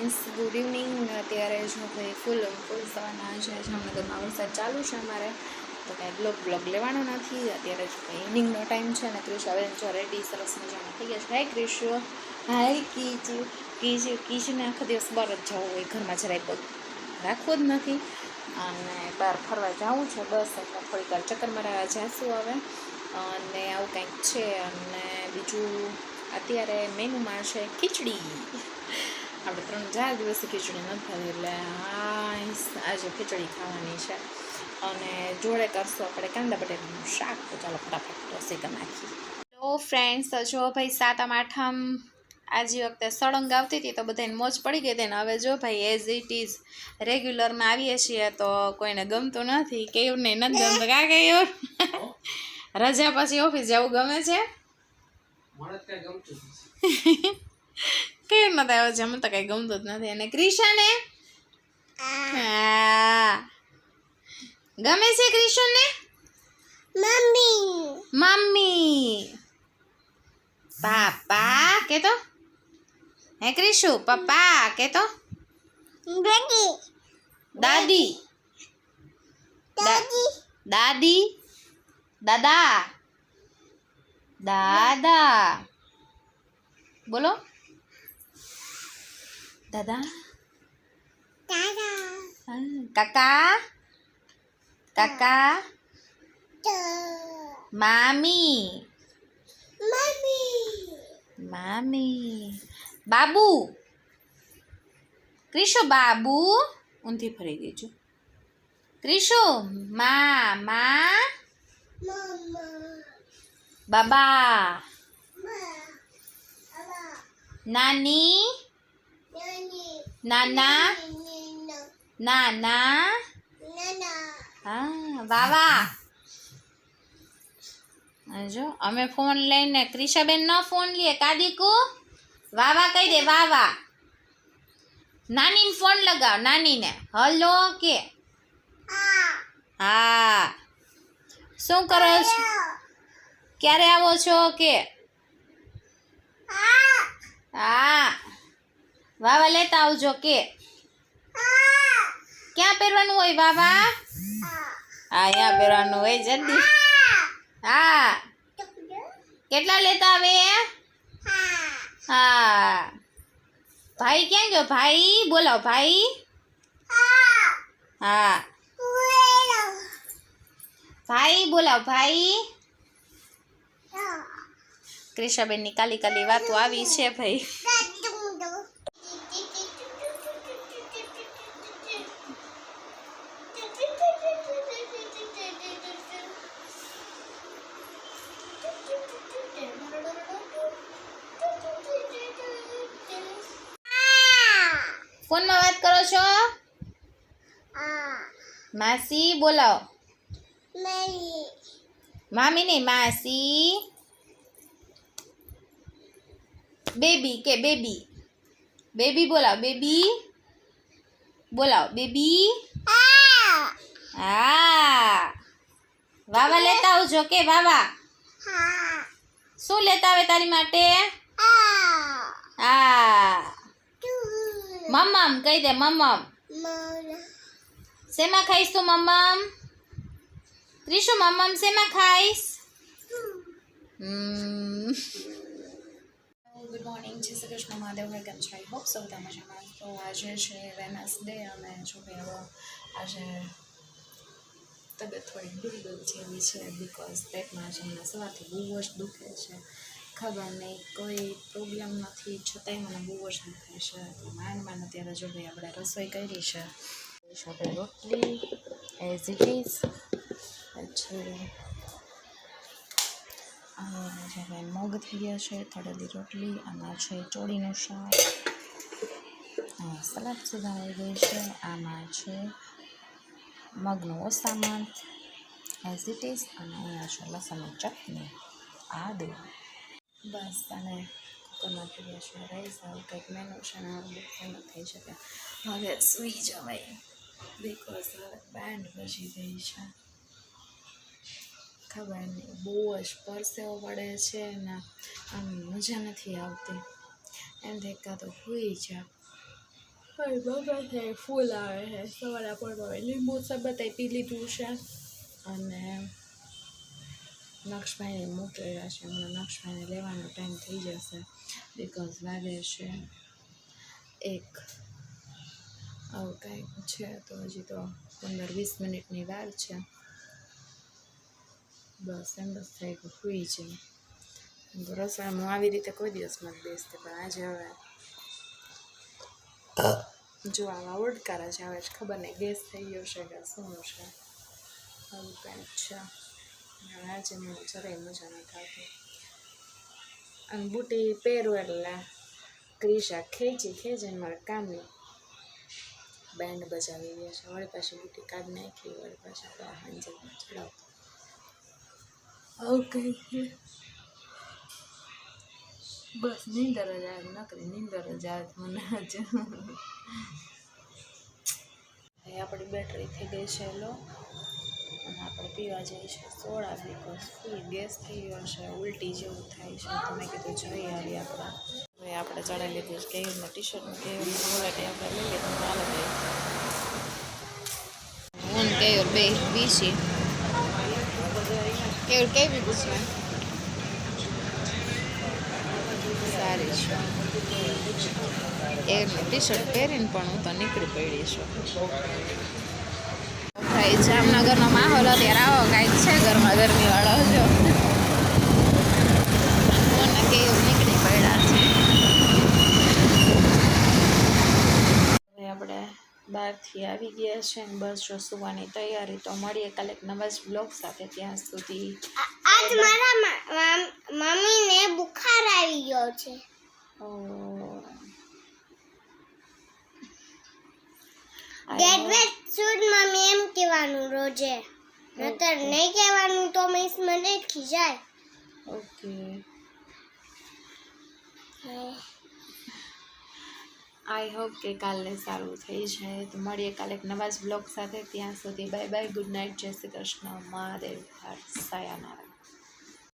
Friends, good evening. અત્યારે જો ભાઈ ફૂલ સવારના છે. જામનગરમાં વરસાદ ચાલુ છે અમારે, તો કાંઈ બ્લોગ લેવાનો નથી. અત્યારે જો ભાઈ ઇવનિંગનો ટાઈમ છે ને. ક્રિશ હવે જો રેડી સરસ મજાના થઈ ગયા છે. હાય ક્રિશ, હાય કીચુને આખો દિવસ બહાર જ જવું હોય, ઘરમાં જરાય પગ રાખવો જ નથી. અને બહાર ફરવા જવું છે બસ, એટલે થોડીક વાર ચક્કર મારવા જાશું હવે. અને આવું કંઈક છે. અને બીજું અત્યારે મેનુમાં છે ખીચડી. આપણે 3-4 દિવસથી ખીચડી નથી ખાધી, એટલે આજે ખીચડી ખાવાની છે. અને જોડે કરશું આપણે કાંદા બટેટાનું શાક. તો ચાલો ફટાફટ રસોઈ કરી નાખીએ. તો ફ્રેન્ડ્સ, જો ભાઈ 7મ 8મ આજે વખતે સળંગ આવતી હતી તો બધાને મોજ પડી ગઈ હતી ને. હવે જો ભાઈ એઝ ઇટ ઇઝ રેગ્યુલરમાં આવીએ છીએ તો કોઈને ગમતું નથી. કેવું નહીં, નથી ગમતું કા કેવું? રજા પછી ઓફિસ જવું ગમે છે? કેવું નથી આવ્યો છે? મને તો કઈ ગમતું જ નથી. અને ક્રિશાને ગમે છે? ક્રિશાને મમ્મી પાપા કે તો હે ક્રિશુ? પપ્પા કે તો દાદી દાદી દાદા દાદા બોલો. દાદા કાકા કાકા મામી મામી બાબુ. ક્રિશુ બાબુ ઊંધી ફરી ગઈ છું. ક્રિશુ મામા બાબા નાની નાના નાના હા વાવા. જો અમે ફોન લઈને ક્રિશાબેન નો ફોન લઈએ. કાદીકુ વાવા કહી દે, વાવા. નાનીને ફોન લગાવ, નાનીને હલો કે હા. શું કરો છો? ક્યારે આવો છો કે હા વાવા લેતા આવજો કે. ક્યાં પહેરવાનું હોય વાવા? હા અહીંયા પહેરવાનું હોય જલ્દી. હા કેટલા લેતા આવે? હા ભાઈ ક્યાં ગયો? ભાઈ બોલાવો, ભાઈ. હા ભાઈ બોલાવો, ભાઈ. ક્રિશાબેનની કાલી કાલી વાતો આવી છે ભાઈ. ફોનમાં વાત કરો છો? માસી બોલાવો. મામી નહીં, માસી. બેબી કે બેબી. બેબી બોલાવો, બેબી બોલાવો, બેબી. હા વાવા લેતા આવજો કે વાવા. શું લેતા આવે તારી માટે? હા મમ્મમ કહી દે, મમ્મમ. શેમાં ખાઈશ તું મમ્મમ? ક્રિશુ મમ્મમ શેમાં ખાઈશ? ગુડ મોર્નિંગ, જય શ્રી કૃષ્ણ, મહાદેવ. વેલકમ છે. આઈ હોપ સો બધા મજામાં. તો આજે છે વેનસડે અને જો કે આજે તબિયત થોડી ડૂબડૂબ જેવી છે. બિકોઝ પેટમાં છે મને સવારથી બહુ જ દુખે છે. ખબર નહીં, કોઈ પ્રોબ્લેમ નથી છતાંય મને બહુ જ દુખે છે. તો માંડ અત્યારે જો ભાઈ આપણે રસોઈ કરી છે. આપણે રોટલી એઝ ઇટ ઇઝ, પછી જે ભાઈ મગ થઈ ગયા છે, તળેલી રોટલી, આમાં છે ચોળીનું શાક, સલાડ સુધારાઈ ગઈ છે, આમાં છે મગનું ઓસામણ એઝ ઇટ ઇઝ, અને અહીંયા છે લસણની ચટણી, આદુ. બસ અને કુકરમાં થઈ ગયા છે રાઈસ. આવું કંઈક મેનુ છે ને આવું થઈ શકે. હવે સૂઈ જવાય બિકોઝ હવે બેન્ડ બજી ગઈ છે. ખબર નહીં, બહુ જ પરસેવો પડે છે ને આમ મજા નથી આવતી. એમ દેખતા તો હોઈ જા હવે બગા થાય ફૂલ આવે છે સવારે પડવા લીંબુ શરબત પી લીધું છે અને નક્ષભાઈને મોકલેલા છે હમણાં નક્ષભાઈને લેવાનો ટાઈમ થઈ જશે બિકોઝ વાગે છે 1 આવું કંઈક છે તો હજી તો 15-20 મિનિટની વાર છે બસ એમ બસ થઈ ગયું સુઈ જાય તો રસોડામાં હું આવી રીતે કોઈ દિવસ નથી બેસતી પણ આજે હવે જો આવા ઓડકારા જ આવે છે ખબર નહીં ગેસ થઈ ગયો છે કે શું છે આવું કંઈક છે આજે મને જરાય મજા નથી આવતી અને બુટી પહેરું એટલે ક્રિશા ખેંચીને મારા કામની બેન્ડ બજાવી ગયા છે વળી પાછી બુટી કાઢી નાખી વળી પાછી હાંજરમાં ચડાવ ઓકે બસ નીંદર જ આવે નકરી નીંદર જ આવે મને જ આપણી બેટરી થઈ ગઈ છે લો અને આપણે પીવા જઈએ છીએ સોડા બિકોઝ ફૂલ ગેસ થઈ ગયો છે ઉલટી જેવું થાય છે તો મેં કીધું જઈ આવી આપણે હવે આપણે ચડાવી લીધું છે કેવીમાં ટી શર્ટનું કેવી વોલેટ આપણે લઈ લીધું ચાલો ભાઈ હું કેવું બે વીસી કેવું કેવી પૂછવે સારી છે એનું ટી શર્ટ પહેરીને પણ હું તો નીકળી પડી છું ભાઈ જામનગરનો માહોલ અત્યારે આવો કાંઈક છે ગરમી વાળો જો કોને કેવું નીકળી પડ્યા છે હવે આપણે બહારથી આવી ગયા છે ને બસ જો સુવાની તૈયારી તો મળીએ કાલે એક નવા જ બ્લોગ સાથે ત્યાં સુધી આજ મારા મમ્મીને બુખાર આવી ગયો છે ગેટ વેટ સૂટ મમ્મી એમ કહેવાનું રોજે નતર નહીં કહેવાનું તો મિસ મને ખીજાય ઓકે આઈ હોપ કે કાલે સારું થઈ જાય તો મળીએ કાલે એક નવા જ બ્લોગ સાથે ત્યાં સુધી બાય બાય ગુડ નાઇટ જય શ્રી કૃષ્ણ મહાદેવ સાયાનારા